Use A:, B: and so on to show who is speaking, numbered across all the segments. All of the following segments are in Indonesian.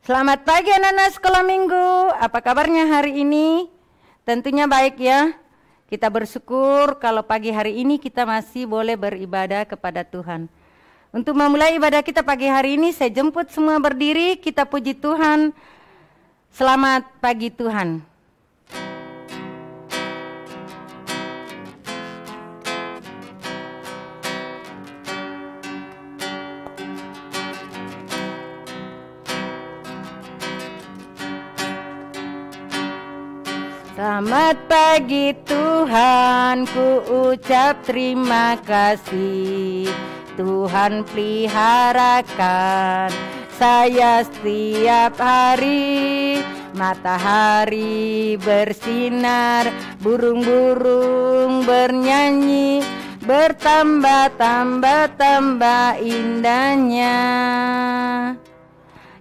A: Selamat pagi anak-anak sekolah minggu. Apa kabarnya hari ini? Tentunya baik ya. Kita bersyukur kalau pagi hari ini kita masih boleh beribadah kepada Tuhan. Untuk memulai ibadah kita pagi hari ini, saya jemput semua berdiri, kita puji Tuhan. Selamat pagi Tuhan. Selamat pagi Tuhan, ku ucap terima kasih. Tuhan peliharakan saya setiap hari. Matahari bersinar, burung-burung bernyanyi, bertambah-tambah indahnya.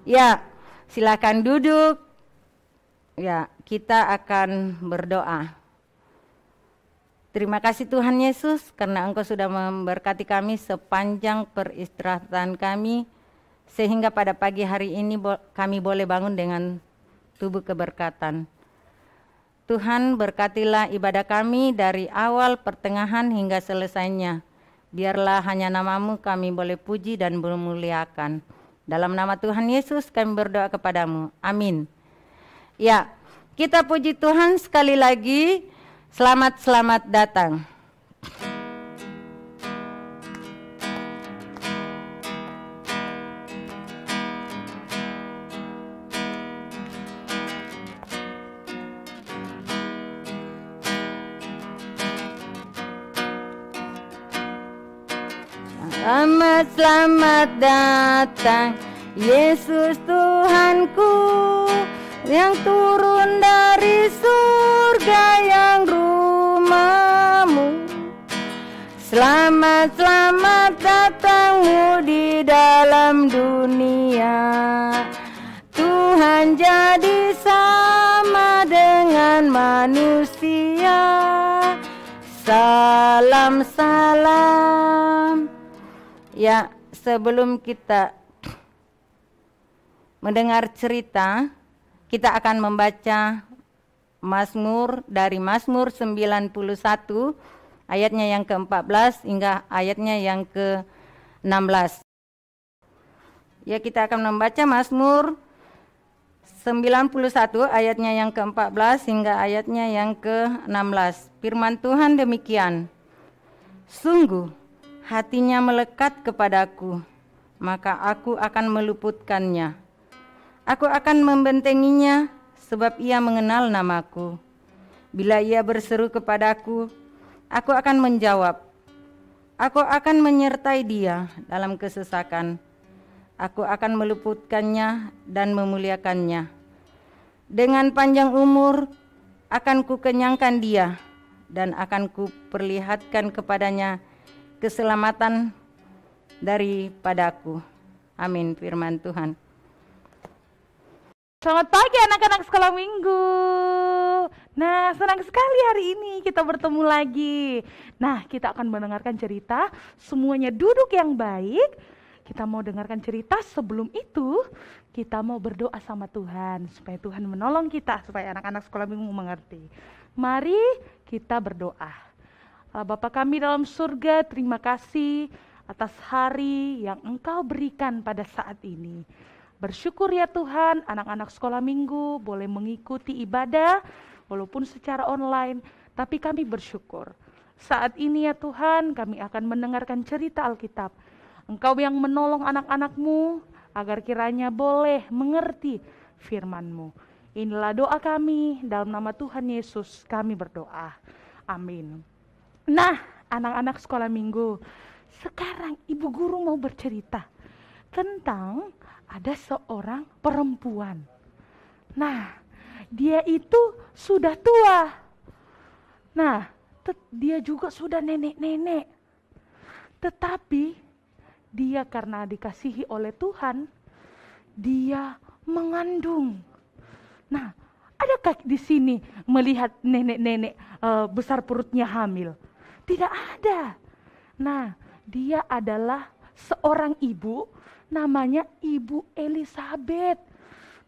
A: Ya, silakan duduk. Ya, kita akan berdoa. Terima kasih Tuhan Yesus karena Engkau sudah memberkati kami sepanjang peristirahatan kami, sehingga pada pagi hari ini kami boleh bangun dengan tubuh keberkatan. Tuhan, berkatilah ibadah kami dari awal, pertengahan hingga selesainya. Biarlah hanya nama-Mu kami boleh puji dan memuliakan. Dalam nama Tuhan Yesus kami berdoa kepadamu. Amin. Ya, kita puji Tuhan sekali lagi. Selamat datang. Selamat datang, Yesus Tuhanku, yang turun dari surga yang rumahmu. Selamat datangmu di dalam dunia. Tuhan jadi sama dengan manusia. Salam. Ya, sebelum kita mendengar cerita, kita akan membaca Mazmur dari Mazmur 91 ayatnya yang ke-14 hingga ayatnya yang ke-16. Ya, kita akan membaca Mazmur 91 ayatnya yang ke-14 hingga ayatnya yang ke-16. Firman Tuhan demikian. Sungguh hatinya melekat kepadaku, maka aku akan meluputkannya. Aku akan membentenginya, sebab ia mengenal namaku. Bila ia berseru kepadaku, aku akan menjawab. Aku akan menyertai dia dalam kesesakan. Aku akan meluputkannya dan memuliakannya. Dengan panjang umur akan kukenyangkan dia, dan akan kuperlihatkan kepadanya keselamatan daripadaku. Amin, firman Tuhan.
B: Selamat pagi anak-anak sekolah minggu. Nah, senang sekali hari ini kita bertemu lagi. Nah, kita akan mendengarkan cerita. Semuanya duduk yang baik. Kita mau dengarkan cerita. Sebelum itu, kita mau berdoa sama Tuhan, supaya Tuhan menolong kita, supaya anak-anak sekolah minggu mengerti. Mari kita berdoa. Bapa kami dalam surga, terima kasih atas hari yang Engkau berikan pada saat ini. Bersyukur ya Tuhan, anak-anak sekolah minggu boleh mengikuti ibadah walaupun secara online, tapi kami bersyukur. Saat ini ya Tuhan, kami akan mendengarkan cerita Alkitab. Engkau yang menolong anak-anak-Mu agar kiranya boleh mengerti firman-Mu. Inilah doa kami, dalam nama Tuhan Yesus kami berdoa. Amin. Nah, anak-anak sekolah minggu, sekarang ibu guru mau bercerita tentang ada seorang perempuan. Nah, dia itu sudah tua. Nah, dia juga sudah nenek-nenek. Tetapi dia karena dikasihi oleh Tuhan, dia mengandung. Nah, adakah di sini melihat nenek-nenek besar perutnya hamil? Tidak ada. Nah, dia adalah seorang ibu, namanya Ibu Elizabeth.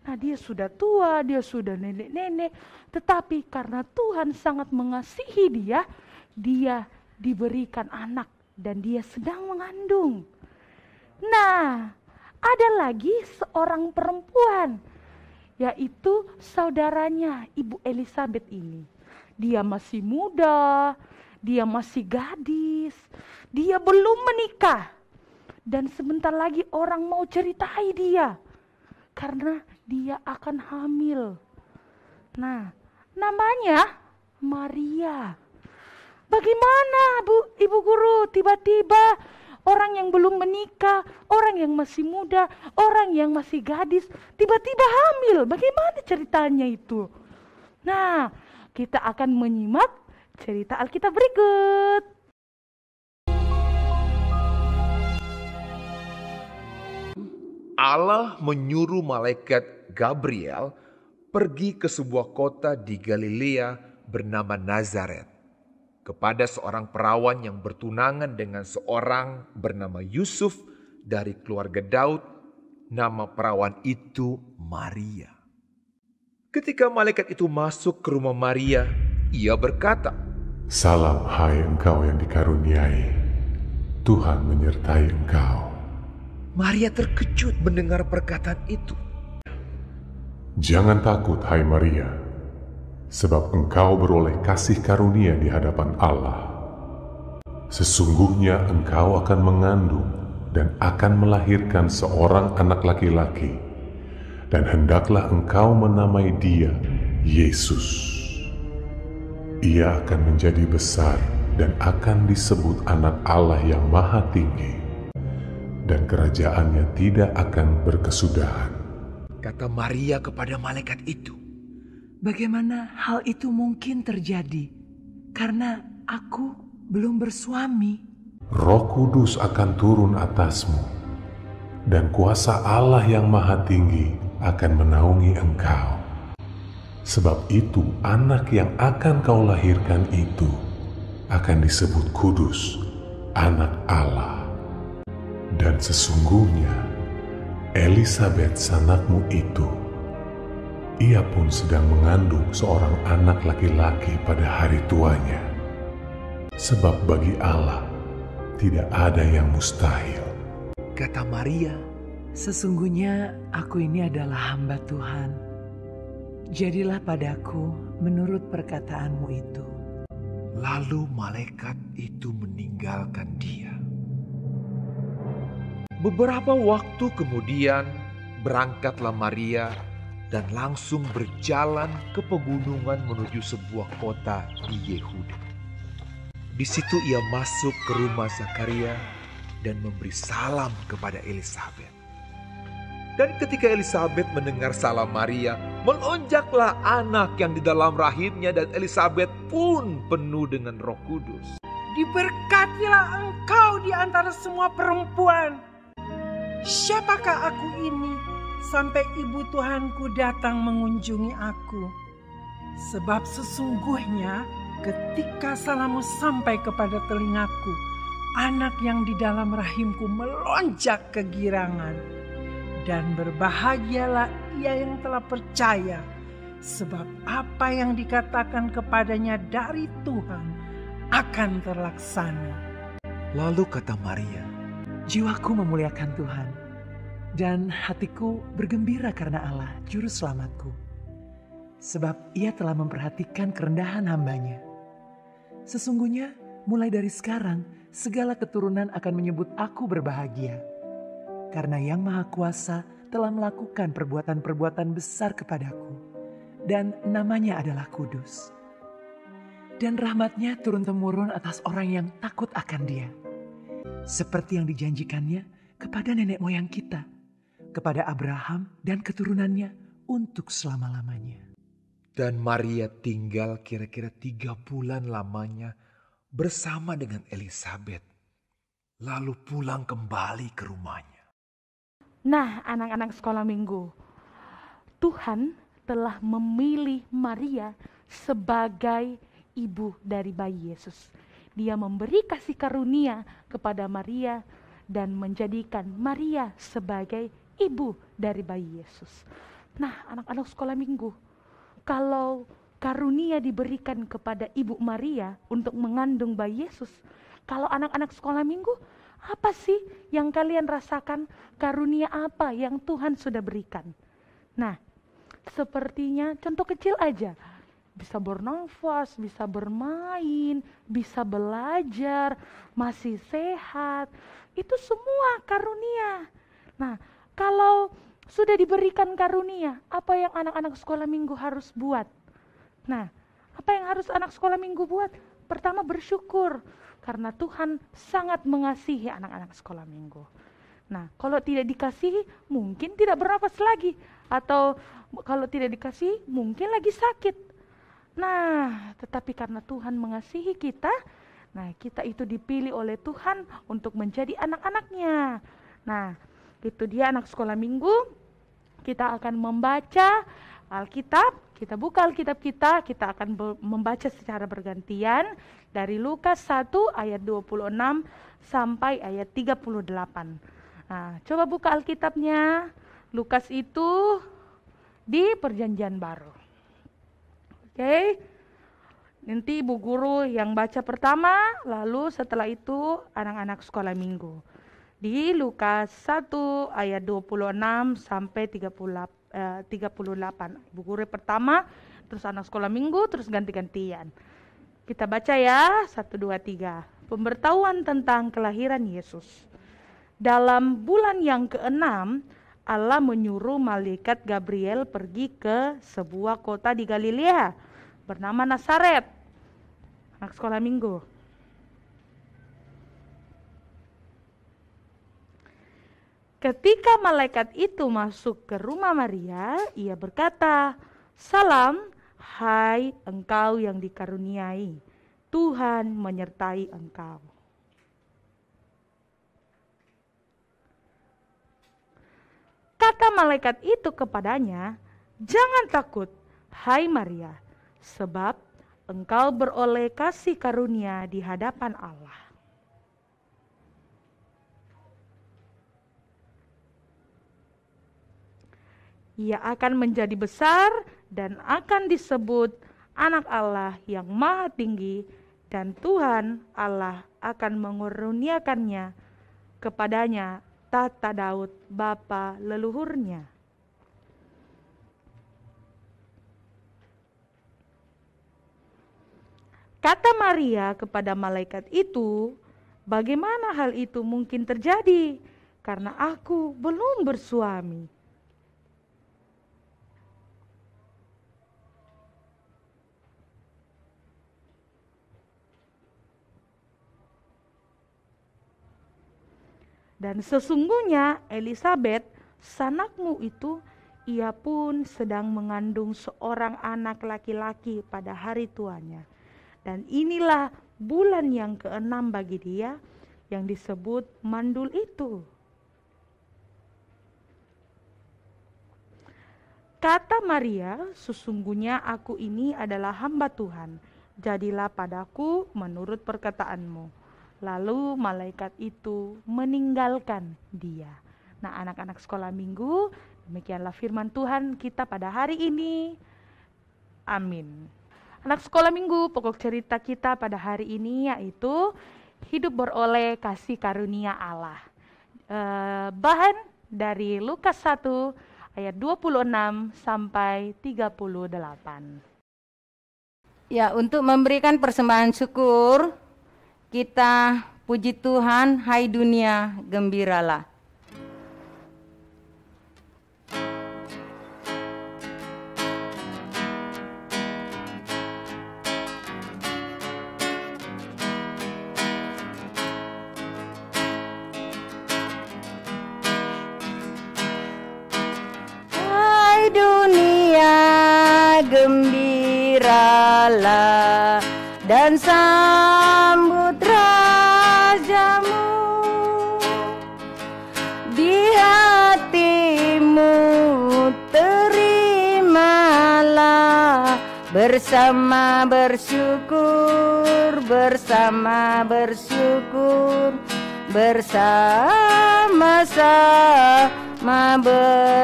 B: Nah, dia sudah tua, dia sudah nenek-nenek, tetapi karena Tuhan sangat mengasihi dia, dia diberikan anak dan dia sedang mengandung. Nah, ada lagi seorang perempuan, yaitu saudaranya Ibu Elizabeth ini. Dia masih muda, dia masih gadis, dia belum menikah. Dan sebentar lagi orang mau ceritai dia, karena dia akan hamil. Nah, namanya Maria. Bagaimana Ibu Guru, tiba-tiba orang yang belum menikah, orang yang masih muda, orang yang masih gadis, tiba-tiba hamil? Bagaimana ceritanya itu? Nah, kita akan menyimak cerita Alkitab berikut.
C: Allah menyuruh malaikat Gabriel pergi ke sebuah kota di Galilea bernama Nazaret kepada seorang perawan yang bertunangan dengan seorang bernama Yusuf dari keluarga Daud. Nama perawan itu Maria. Ketika malaikat itu masuk ke rumah Maria, ia berkata,
D: "Salam hai engkau yang dikaruniai, Tuhan menyertai engkau."
C: Maria terkejut mendengar perkataan itu.
D: Jangan takut hai Maria, sebab engkau beroleh kasih karunia di hadapan Allah. Sesungguhnya engkau akan mengandung dan akan melahirkan seorang anak laki-laki, dan hendaklah engkau menamai dia Yesus. Ia akan menjadi besar dan akan disebut anak Allah yang Maha Tinggi, dan kerajaannya tidak akan berkesudahan.
C: Kata Maria kepada malaikat itu,
E: "Bagaimana hal itu mungkin terjadi? Karena aku belum bersuami."
D: Roh Kudus akan turun atasmu, dan kuasa Allah yang Maha Tinggi akan menaungi engkau. Sebab itu anak yang akan kau lahirkan itu akan disebut kudus, anak Allah. Dan sesungguhnya Elizabeth sanakmu itu, ia pun sedang mengandung seorang anak laki-laki pada hari tuanya. Sebab bagi Allah tidak ada yang mustahil.
C: kata Maria,
E: "Sesungguhnya aku ini adalah hamba Tuhan. Jadilah padaku menurut perkataanmu itu."
C: lalu malaikat itu meninggalkan dia. Beberapa waktu kemudian berangkatlah Maria dan langsung berjalan ke pegunungan menuju sebuah kota di Yehuda. Di situ ia masuk ke rumah Zakaria dan memberi salam kepada Elizabeth. Dan ketika Elizabeth mendengar salam Maria, melonjaklah anak yang di dalam rahimnya, dan Elizabeth pun penuh dengan Roh Kudus.
F: Diberkatilah engkau di antara semua perempuan. Siapakah aku ini sampai ibu Tuhanku datang mengunjungi aku? Sebab sesungguhnya ketika salammu sampai kepada telingaku, anak yang di dalam rahimku melonjak kegirangan. Dan berbahagialah ia yang telah percaya, sebab apa yang dikatakan kepadanya dari Tuhan akan terlaksana.
C: Lalu kata Maria,
E: Jiwaku memuliakan Tuhan, dan hatiku bergembira karena Allah, Juru Selamatku. Sebab ia telah memperhatikan kerendahan hambanya. Sesungguhnya mulai dari sekarang, segala keturunan akan menyebut aku berbahagia. Karena Yang Maha Kuasa telah melakukan perbuatan-perbuatan besar kepadaku, dan namanya adalah kudus. Dan rahmatnya turun-temurun atas orang yang takut akan Dia, seperti yang dijanjikannya kepada nenek moyang kita, kepada Abraham dan keturunannya untuk selama-lamanya.
C: dan Maria tinggal kira-kira 3 bulan lamanya bersama dengan Elizabeth, lalu pulang kembali ke rumahnya.
B: Nah, anak-anak sekolah minggu, Tuhan telah memilih Maria sebagai ibu dari bayi Yesus. Dia memberi kasih karunia kepada Maria dan menjadikan Maria sebagai ibu dari bayi Yesus. Nah, anak-anak sekolah minggu, kalau karunia diberikan kepada Ibu Maria untuk mengandung bayi Yesus, kalau anak-anak sekolah minggu, apa sih yang kalian rasakan? Karunia apa yang Tuhan sudah berikan? Nah, sepertinya contoh kecil aja. Bisa bernafas, bisa bermain, bisa belajar, masih sehat. Itu semua karunia. Nah, kalau sudah diberikan karunia, apa yang anak-anak sekolah minggu harus buat? Nah, apa yang harus anak sekolah minggu buat? Pertama, bersyukur. Karena Tuhan sangat mengasihi anak-anak sekolah minggu. Nah, kalau tidak dikasihi, mungkin tidak bernafas lagi. Atau kalau tidak dikasihi, mungkin lagi sakit. Nah, tetapi karena Tuhan mengasihi kita, nah kita itu dipilih oleh Tuhan untuk menjadi anak-anaknya. Nah, itu dia anak sekolah minggu. Kita akan membaca Alkitab, kita buka Alkitab kita akan membaca secara bergantian dari Lukas 1 ayat 26 sampai ayat 38. Nah, coba buka Alkitabnya. Lukas itu di Perjanjian Baru. Oke. Nanti ibu guru yang baca pertama, lalu setelah itu anak-anak sekolah minggu. Di Lukas 1 ayat 26 sampai 38. Ibu guru pertama, terus anak sekolah minggu, terus ganti-gantian. Kita baca ya, 1, 2, 3. Pemberitahuan tentang kelahiran Yesus. Dalam bulan yang ke-6, Allah menyuruh malaikat Gabriel pergi ke sebuah kota di Galilea bernama Nazaret. Anak sekolah minggu. Ketika malaikat itu masuk ke rumah Maria, ia berkata, "Salam, hai engkau yang dikaruniai, Tuhan menyertai engkau." Kata malaikat itu kepadanya, "Jangan takut, hai Maria, sebab engkau beroleh kasih karunia di hadapan Allah. Ia akan menjadi besar dan akan disebut anak Allah yang maha tinggi, dan Tuhan Allah akan mengurniakannya kepadanya tahta Daud bapa leluhurnya. Kata Maria kepada malaikat itu, "Bagaimana hal itu mungkin terjadi? Karena aku belum bersuami." Dan sesungguhnya Elisabet, sanakmu itu, ia pun sedang mengandung seorang anak laki-laki pada hari tuanya. Dan inilah bulan yang ke-6 bagi dia, yang disebut mandul itu. Kata Maria, "Sesungguhnya aku ini adalah hamba Tuhan, jadilah padaku menurut perkataanmu." Lalu malaikat itu meninggalkan dia. Nah, anak-anak sekolah minggu, demikianlah firman Tuhan kita pada hari ini. Amin. Anak sekolah minggu, pokok cerita kita pada hari ini yaitu hidup beroleh kasih karunia Allah. Bahan dari Lukas 1 ayat 26 sampai 38.
A: Ya, untuk memberikan persembahan syukur, kita puji Tuhan, hai dunia, gembiralah. Hai dunia, gembiralah dan sambut rajamu. Di hatimu terimalah bersama bersyukur, bersama bersyukur, bersama-sama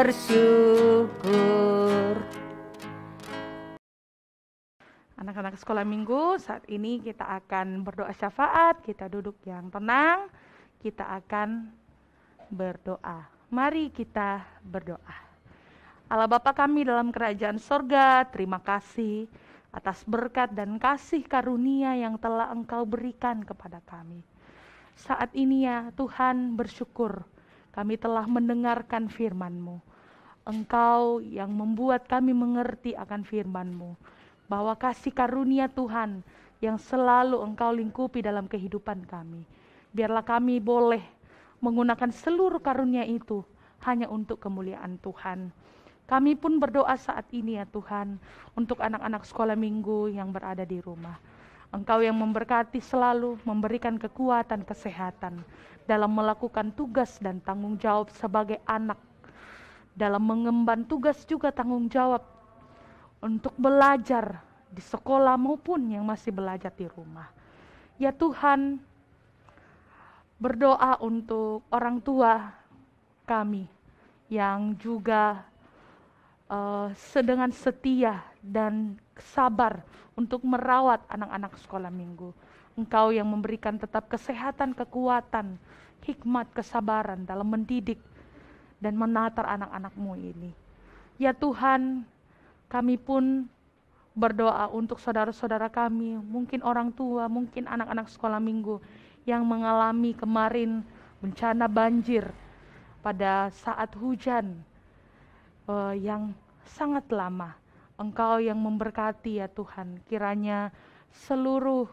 A: bersyukur.
B: Anak-anak sekolah minggu, saat ini kita akan berdoa syafaat, kita duduk yang tenang, kita akan berdoa. Mari kita berdoa. Allah Bapa kami dalam kerajaan sorga, terima kasih atas berkat dan kasih karunia yang telah Engkau berikan kepada kami. Saat ini ya Tuhan, bersyukur kami telah mendengarkan firman-Mu. Engkau yang membuat kami mengerti akan firman-Mu, bahwa kasih karunia Tuhan yang selalu Engkau lingkupi dalam kehidupan kami. Biarlah kami boleh menggunakan seluruh karunia itu hanya untuk kemuliaan Tuhan. Kami pun berdoa saat ini ya Tuhan, untuk anak-anak sekolah minggu yang berada di rumah. Engkau yang memberkati selalu, memberikan kekuatan, kesehatan dalam melakukan tugas dan tanggung jawab sebagai anak, dalam mengemban tugas juga tanggung jawab untuk belajar di sekolah maupun yang masih belajar di rumah. Ya Tuhan, berdoa untuk orang tua kami yang juga dengan setia dan sabar untuk merawat anak-anak sekolah minggu. Engkau yang memberikan tetap kesehatan, kekuatan, hikmat, kesabaran dalam mendidik dan menatar anak-anak-Mu ini. Ya Tuhan, kami pun berdoa untuk saudara-saudara kami, mungkin orang tua, mungkin anak-anak sekolah minggu yang mengalami kemarin bencana banjir pada saat hujan yang sangat lama. Engkau yang memberkati ya Tuhan, kiranya seluruh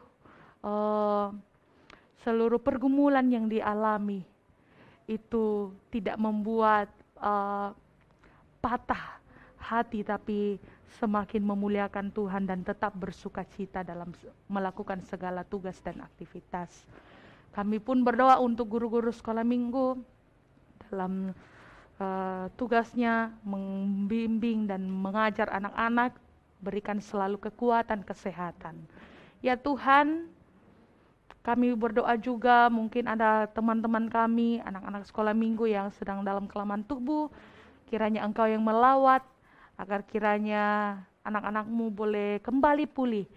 B: pergumulan yang dialami itu tidak membuat patah hati, tapi semakin memuliakan Tuhan dan tetap bersuka cita dalam melakukan segala tugas dan aktivitas. Kami pun berdoa untuk guru-guru sekolah minggu dalam tugasnya membimbing dan mengajar anak-anak, berikan selalu kekuatan, kesehatan. Ya Tuhan, kami berdoa juga mungkin ada teman-teman kami, anak-anak sekolah minggu yang sedang dalam kelemahan tubuh, kiranya Engkau yang melawat, agar kiranya anak-anak-Mu boleh kembali pulih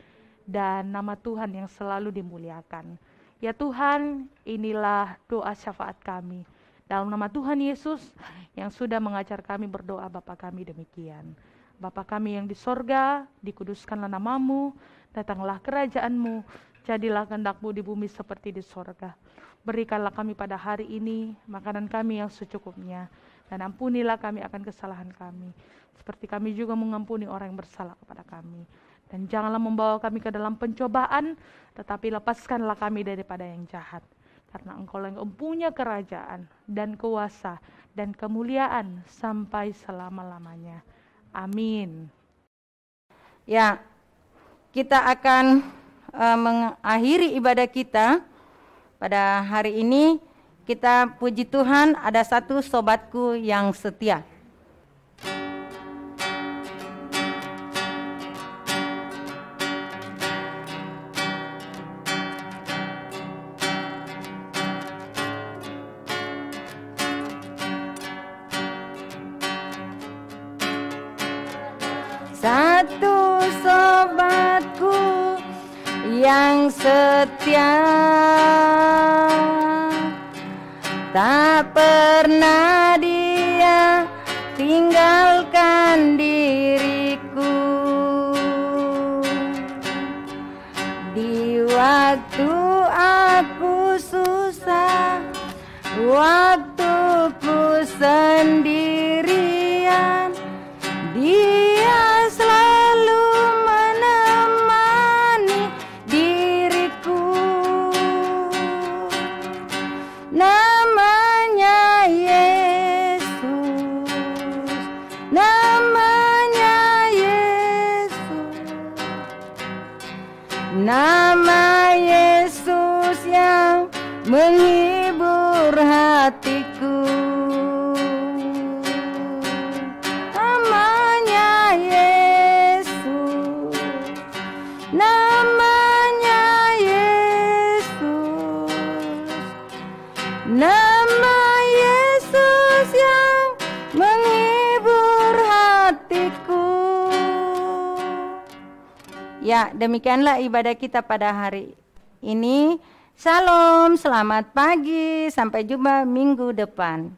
B: dan nama Tuhan yang selalu dimuliakan. Ya Tuhan, inilah doa syafaat kami. Dalam nama Tuhan Yesus yang sudah mengajar kami berdoa, Bapa kami demikian. Bapa kami yang di sorga, dikuduskanlah nama-Mu, datanglah kerajaan-Mu, jadilah kehendak-Mu di bumi seperti di sorga. Berikanlah kami pada hari ini makanan kami yang secukupnya, dan ampunilah kami akan kesalahan kami, seperti kami juga mengampuni orang yang bersalah kepada kami. Dan janganlah membawa kami ke dalam pencobaan, tetapi lepaskanlah kami daripada yang jahat. Karena Engkau yang mempunyai kerajaan dan kuasa dan kemuliaan sampai selama-lamanya. Amin.
A: Ya, kita akan mengakhiri ibadah kita pada hari ini. Kita puji Tuhan, ada satu sobatku yang setia. Satu sobatku yang setia, tak pernah dia tinggalkan diriku. Di waktu aku susah, waktuku sendirian, Dia selalu menemani diriku. Namanya Yesus, namanya Yesus, nama Yesus yang menghibur hatiku. Namanya Yesus, nama Yesus yang Ya, demikianlah ibadah kita pada hari ini. Shalom, selamat pagi, sampai jumpa minggu depan.